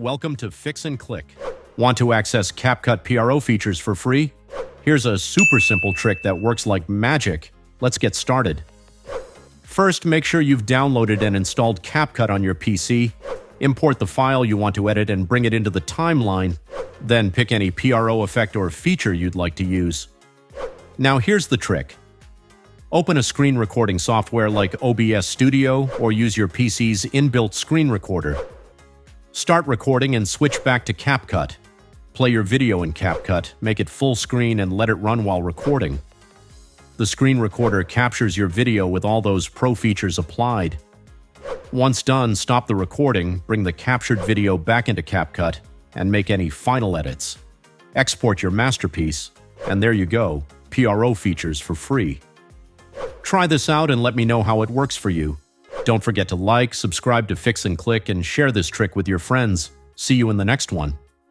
welcome to Fix and Click. Want to access CapCut PRO features for free? Here's a super simple trick that works like magic. Let's get started. First, make sure you've downloaded and installed CapCut on your PC. Import the file you want to edit and bring it into the timeline. Then pick any PRO effect or feature you'd like to use. Now here's the trick. Open a screen recording software like OBS Studio or use your PC's inbuilt screen recorder. Start recording and switch back to CapCut. Play your video in CapCut, make it full screen and let it run while recording. The screen recorder captures your video with all those pro features applied. Once done, stop the recording, bring the captured video back into CapCut, and make any final edits. Export your masterpiece, and there you go, PRO features for free. Try this out and let me know how it works for you. Don't forget to like, subscribe to Fix and Click, and share this trick with your friends. See you in the next one.